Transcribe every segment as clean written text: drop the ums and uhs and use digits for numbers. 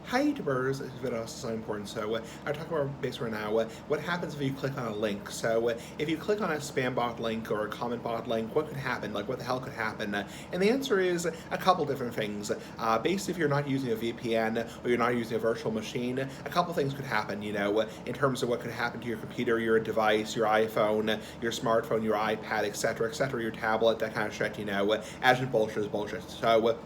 Hi YouTubers, this video is so important. So I talk about basically right now what happens if you click on a link. So if you click on a spam bot link or a comment bot link, what could happen? Like what the hell could happen? And the answer is a couple different things. Basically, if you're not using a VPN or you're not using a virtual machine, a couple things could happen. In terms of what could happen to your computer, your device, your iPhone, your smartphone, your iPad, etc., your tablet, that kind of shit. As bullshit is bullshit. So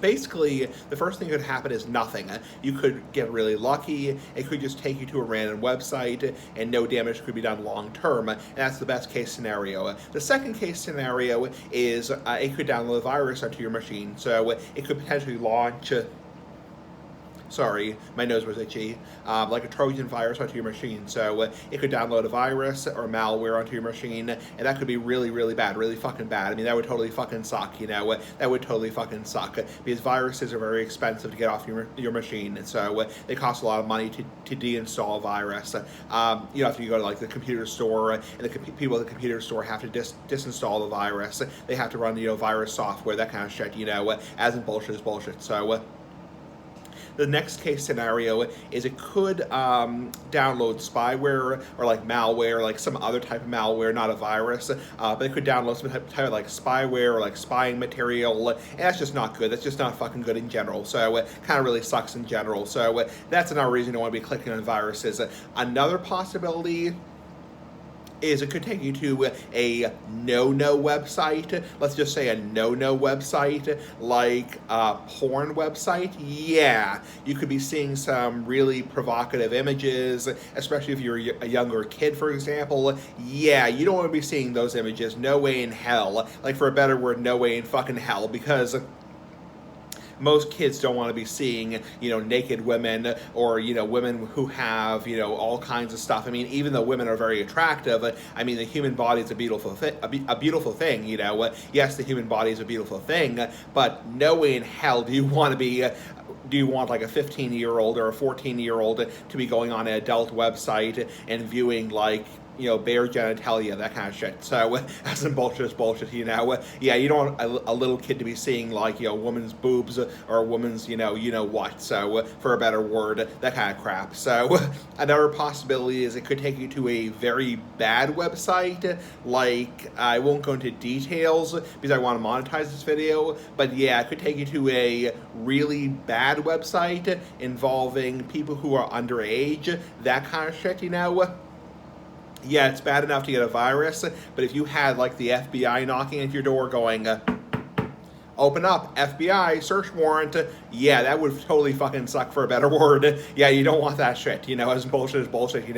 basically, the first thing that could happen is nothing. You could get really lucky. It could just take you to a random website, and no damage could be done long term. And that's the best case scenario. The second case scenario is it could download a virus onto your machine. So it could potentially launch. Sorry, my nose was itchy, like a Trojan virus onto your machine. So it could download a virus or malware onto your machine, and that could be really, really bad, really fucking bad. I mean, that would totally fucking suck, that would totally fucking suck, because viruses are very expensive to get off your machine, and so they cost a lot of money to deinstall a virus. You have to go to like the computer store, and the people at the computer store have to disinstall the virus. They have to run, virus software, that kind of shit, as in bullshit is bullshit. So the next case scenario is it could download spyware or like malware, like some other type of malware, not a virus, but it could download some type of like spyware or like spying material, and that's just not good. That's just not fucking good in general. So it kind of really sucks in general. So that's another reason you don't want to be clicking on viruses. Another possibility is it could take you to a no-no website. Let's just say a no-no website, like a porn website. Yeah, you could be seeing some really provocative images, especially if you're a younger kid, for example. Yeah, you don't want to be seeing those images. No way in hell. Like, for a better word, no way in fucking hell, because most kids don't want to be seeing, naked women or, women who have, all kinds of stuff. I mean, even though women are very attractive, I mean, the human body is a beautiful thing, Yes, the human body is a beautiful thing, but no way in hell do you want like a 15-year-old or a 14-year-old to be going on an adult website and viewing like bare genitalia, that kind of shit. So that's some bullshit, Yeah, you don't want a little kid to be seeing like, a woman's boobs or a woman's, what. So for a better word, that kind of crap. So another possibility is it could take you to a very bad website. Like, I won't go into details because I want to monetize this video, but yeah, it could take you to a really bad website involving people who are underage, that kind of shit, Yeah, it's bad enough to get a virus, but if you had like the FBI knocking at your door going, open up, FBI, search warrant, yeah, that would totally fucking suck, for a better word. Yeah, you don't want that shit, as bullshit is bullshit,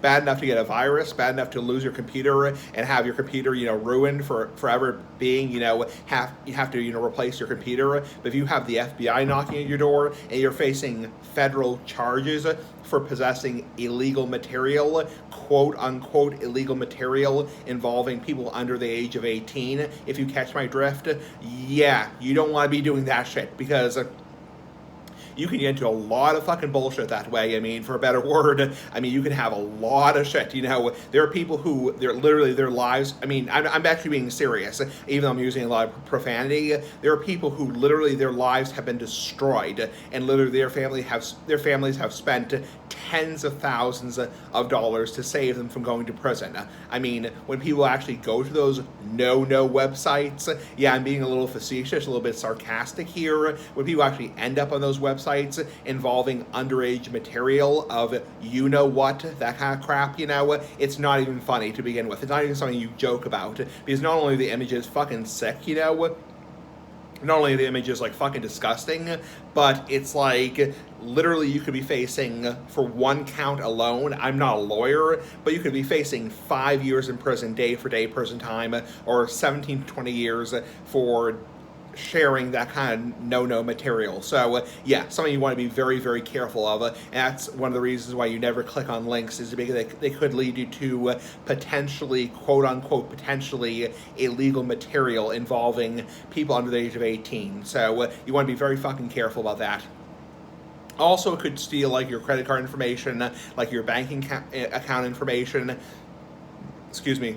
Bad enough to get a virus, bad enough to lose your computer and have your computer, ruined for forever being, you have to, replace your computer. But if you have the FBI knocking at your door and you're facing federal charges for possessing illegal material, quote unquote illegal material involving people under the age of 18, if you catch my drift, yeah, you don't want to be doing that shit, because you can get into a lot of fucking bullshit that way. I mean, for a better word, I mean, you can have a lot of shit. There are people who, their lives, I mean, I'm actually being serious, even though I'm using a lot of profanity. There are people who literally their lives have been destroyed, and literally their families have spent tens of thousands of dollars to save them from going to prison. I mean, when people actually go to those no-no websites, yeah, I'm being a little facetious, a little bit sarcastic here, when people actually end up on those websites involving underage material of you-know-what, that kind of crap, it's not even funny to begin with. It's not even something you joke about, because not only are the images fucking sick, not only are the images like fucking disgusting, but it's like literally you could be facing, for one count alone, I'm not a lawyer, but you could be facing 5 years in prison, day for day prison time, or 17 to 20 years for sharing that kind of no-no material. So yeah, something you want to be very, very careful of, and that's one of the reasons why you never click on links, is because they could lead you to potentially, quote-unquote, potentially illegal material involving people under the age of 18. So you want to be very fucking careful about that. Also, it could steal like your credit card information, like your banking account information. Excuse me.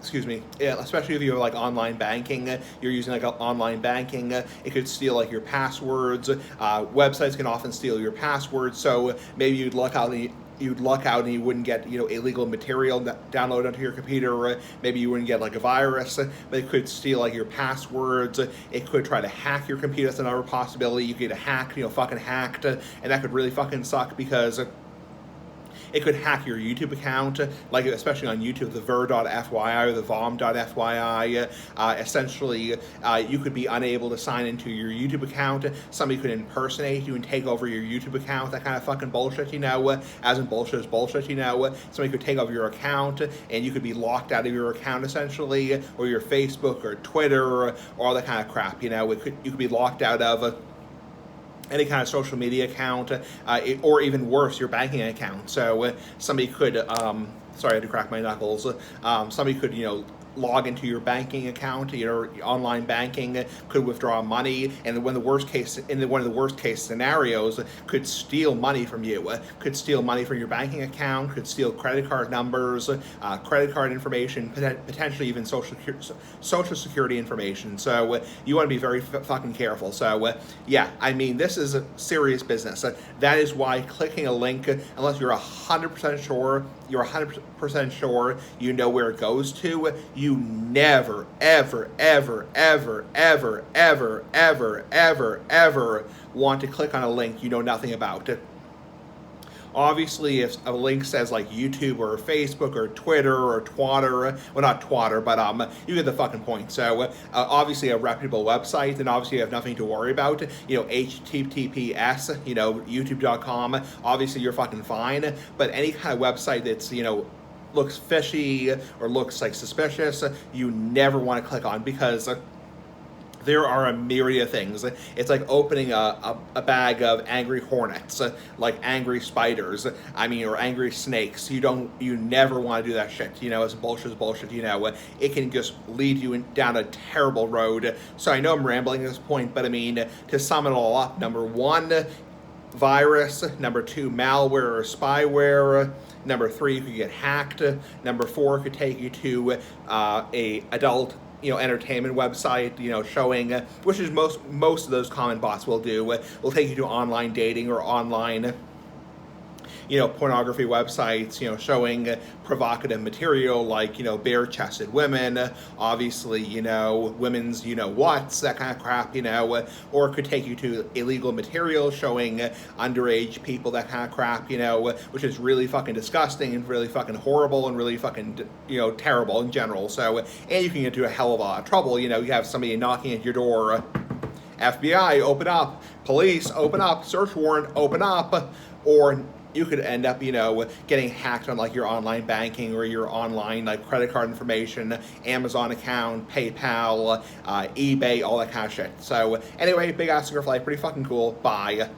excuse me, yeah, especially if you have like online banking, you're using like online banking, it could steal like your passwords. Websites can often steal your passwords, so maybe you'd luck out and you wouldn't get illegal material downloaded onto your computer. Maybe you wouldn't get like a virus, but it could steal like your passwords. It could try to hack your computer. That's another possibility. You could get hacked, fucking hacked, and that could really fucking suck because it could hack your YouTube account, like especially on YouTube, the ver.fyi or the vom.fyi. Essentially, you could be unable to sign into your YouTube account. Somebody could impersonate you and take over your YouTube account. That kind of fucking bullshit, as in bullshit is bullshit, Somebody could take over your account and you could be locked out of your account essentially, or your Facebook or Twitter or all that kind of crap, you could be locked out of any kind of social media account, or even worse, your banking account. So somebody could, sorry, I had to crack my knuckles. Somebody could, log into your banking account, your online banking, could withdraw money, and one of the worst case scenarios, could steal money from you, could steal money from your banking account, could steal credit card numbers, credit card information, potentially even social security information. So you want to be very fucking careful. So yeah, I mean, this is a serious business. That is why clicking a link, unless you're 100% sure you know where it goes to, you never, ever, ever, ever, ever, ever, ever, ever, ever want to click on a link you know nothing about. Obviously, if a link says like YouTube or Facebook or Twitter or Twatter, well, not Twatter, but you get the fucking point. So obviously a reputable website, then obviously you have nothing to worry about. HTTPS, YouTube.com, obviously you're fucking fine. But any kind of website that's, looks fishy or looks like suspicious, you never want to click on, because there are a myriad of things. It's like opening a bag of angry hornets, like angry spiders, or angry snakes. You never want to do that shit, as bullshit is bullshit, it can just lead you down a terrible road. So I know I'm rambling at this point, but to sum it all up, number one, virus. Number two, malware or spyware. Number three, you could get hacked. Number four, could take you to a adult entertainment website, showing, which is most of those common bots will do, will take you to online dating or online pornography websites, showing provocative material like, bare-chested women, obviously, women's, what's, that kind of crap, or it could take you to illegal material showing underage people, that kind of crap, which is really fucking disgusting and really fucking horrible and really fucking, terrible in general. So, and you can get into a hell of a lot of trouble, you have somebody knocking at your door, FBI, open up, police, open up, search warrant, open up, or you could end up, getting hacked on like your online banking or your online like credit card information, Amazon account, PayPal, eBay, all that kind of shit. So anyway, Big Ass Cigar Fly, pretty fucking cool. Bye.